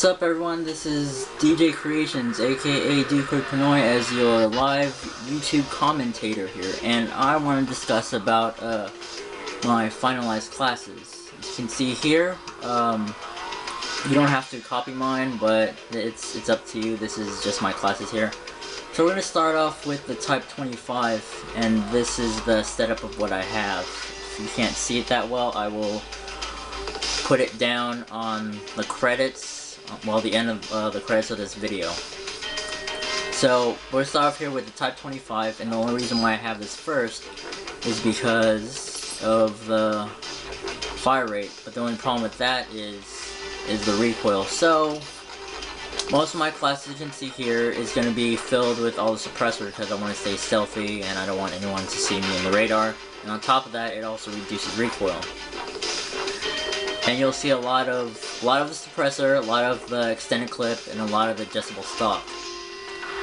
What's up everyone, this is DJ Creations, aka Duke Pinoy, as your live YouTube commentator here, and I want to discuss about my finalized classes. As you can see here, you don't have to copy mine, but it's up to you. This is just my classes here. So we're going to start off with the Type 25, and this is the setup of what I have. If you can't see it that well, I will put it down on the credits. Well, the end of the credits of this video. So we'll start off here with the Type 25, and the only reason why I have this first is because of the fire rate. But the only problem with that is the recoil. So most of my classes, you can see here, is going to be filled with all the suppressor because I want to stay stealthy and I don't want anyone to see me in the radar. And on top of that, it also reduces recoil. And you'll see a lot of the suppressor, a lot of the extended clip, and a lot of the adjustable stock.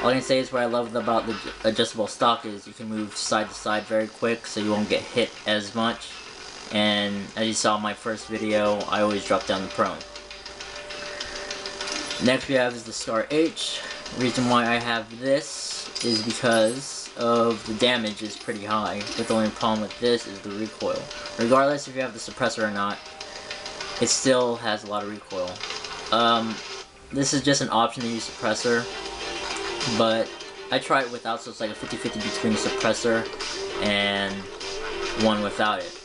All I can say is what I love about the adjustable stock is you can move side to side very quick, so you won't get hit as much. And as you saw in my first video, I always drop down the prone. Next we have is the Scar H. The reason why I have this is because of the damage is pretty high, but the only problem with this is the recoil. Regardless if you have the suppressor or not, it still has a lot of recoil. This is just an option to use suppressor, but I tried it without, so it's like a 50-50 between the suppressor and one without it.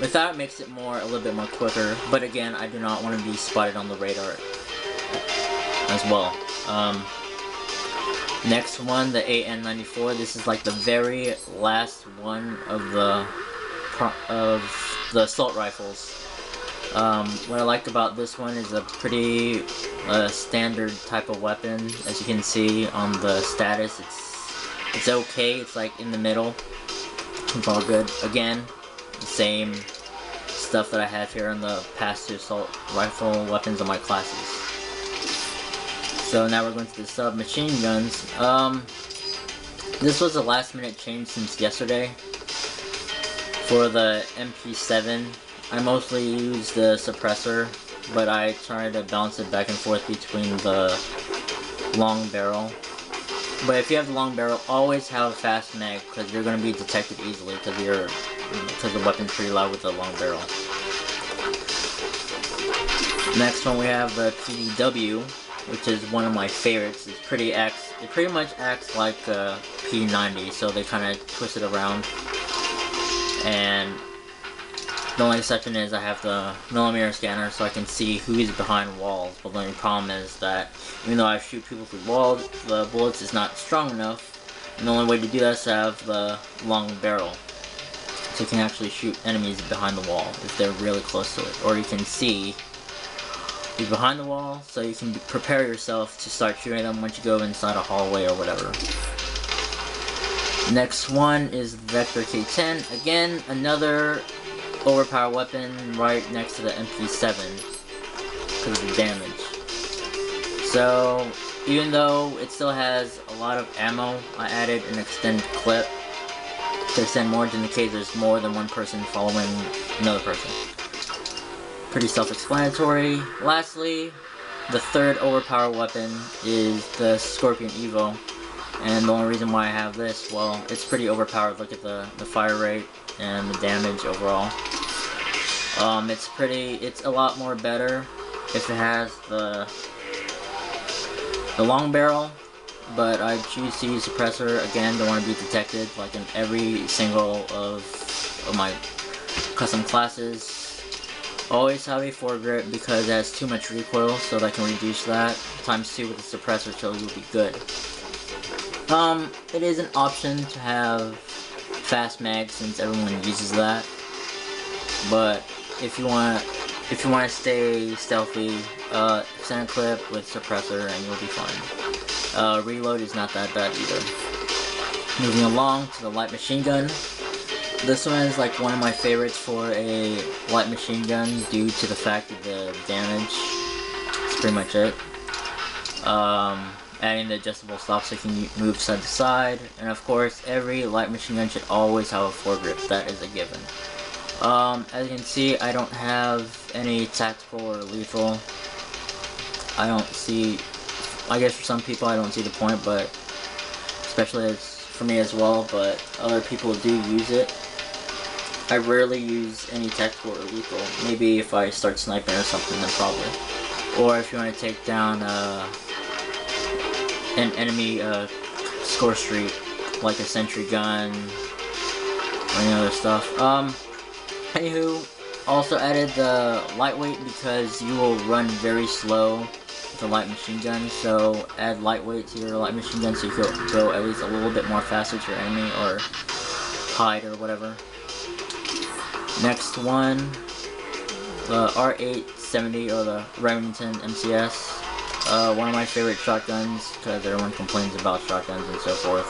Without it makes it a little bit more quicker, but again, I do not want to be spotted on the radar as well. Next one, the AN94. This is like the very last one of the assault rifles. What I like about this one is a pretty standard type of weapon. As you can see on the status, it's okay. It's like in the middle. It's all good. Again, the same stuff that I have here on the past two assault rifle weapons of my classes. So now we're going to the submachine guns. This was a last minute change since yesterday. For the MP7, I mostly use the suppressor, but I try to balance it back and forth between the long barrel. But if you have the long barrel, always have a fast mag, because you're going to be detected easily, because the weapon's pretty loud with the long barrel. Next one we have the PDW, which is one of my favorites. It pretty much acts like a P90, so they kind of twist it around. And the only exception is I have the millimeter scanner, so I can see who's behind walls. But the only problem is that even though I shoot people through walls, the bullets is not strong enough. And the only way to do that is to have the long barrel, so you can actually shoot enemies behind the wall if they're really close to it. Or you can see who's behind the wall, so you can prepare yourself to start shooting them once you go inside a hallway or whatever. Next one is Vector K10. Again, another overpowered weapon right next to the MP7 because of the damage. So even though it still has a lot of ammo, I added an extended clip to extend more in the case there's more than one person following another person. Pretty self-explanatory. Lastly, the third overpowered weapon is the Scorpion Evo, and the only reason why I have this, well, it's pretty overpowered. Look at the fire rate and the damage overall. It's a lot more better if it has the long barrel, but I choose to use suppressor. Again, don't want to be detected like in every single of my custom classes. Always have a foregrip because it has too much recoil, so that can reduce that. ×2 with the suppressor, so it will be good. It is an option to have fast mag since everyone uses that, but if you want to stay stealthy, extended clip with suppressor and you'll be fine. Reload is not that bad either. Moving along to the light machine gun. This one is like one of my favorites for a light machine gun due to the fact of the damage. That's pretty much it. Adding the adjustable stop so you can move side to side, and of course every light machine gun should always have a foregrip. That is a given. As you can see, I don't have any tactical or lethal. I don't see, I guess for some people I don't see the point, but especially for me as well, but other people do use it. I rarely use any tactical or lethal. Maybe if I start sniping or something, then probably. Or if you want to take down an enemy score streak, like a sentry gun or any other stuff. Anywho, also added the lightweight because you will run very slow with a light machine gun. So add lightweight to your light machine gun so you can go at least a little bit more faster to your enemy or hide or whatever. Next one, the R870 or the Remington MCS. One of my favorite shotguns because everyone complains about shotguns and so forth.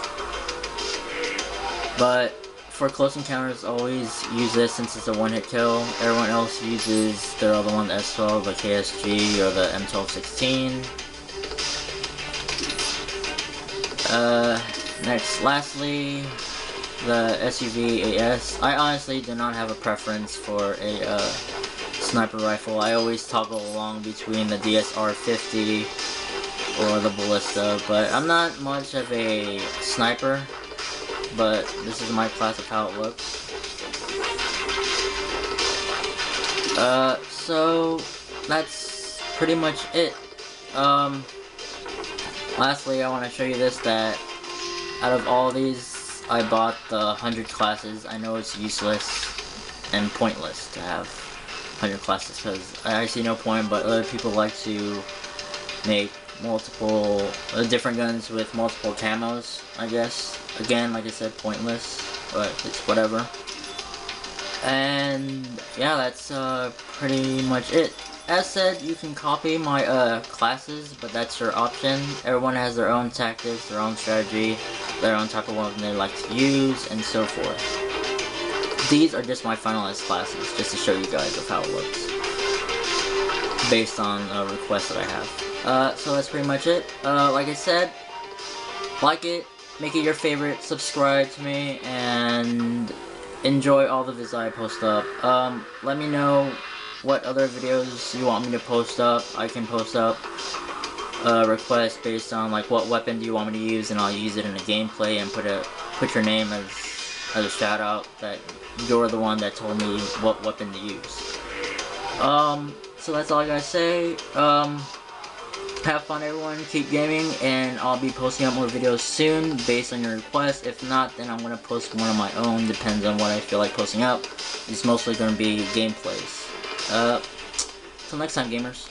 But for close encounters, always use this since it's a one-hit kill. Everyone else uses their other one, the S12, the KSG, or the M1216. Lastly, the SUV AS. I honestly do not have a preference for a sniper rifle. I always toggle along between the DSR-50 or the Ballista, but I'm not much of a sniper, but this is my class of how it looks. So that's pretty much it. Lastly, I want to show you this, that out of all these, I bought the 100 classes. I know it's useless and pointless to have 100 classes because I see no point, but other people like to make multiple different guns with multiple camos, I guess. Again, like I said, pointless, but it's whatever. And yeah, that's pretty much it. As said, you can copy my classes, but that's your option. Everyone has their own tactics, their own strategy, their own type of weapon they like to use, and so forth. These are just my finalized classes, just to show you guys of how it looks, based on requests that I have. So that's pretty much it. Like I said, like it, make it your favorite, subscribe to me, and enjoy all the vids I post up. Let me know what other videos you want me to post up. I can post up requests based on like what weapon do you want me to use, and I'll use it in a gameplay and put your name as a shout out that you're the one that told me what weapon to use. So that's all I gotta say. Have fun everyone, keep gaming, and I'll be posting up more videos soon based on your requests. If not, then I'm gonna post one of my own, depends on what I feel like posting up. It's mostly gonna be gameplays. Till next time, gamers.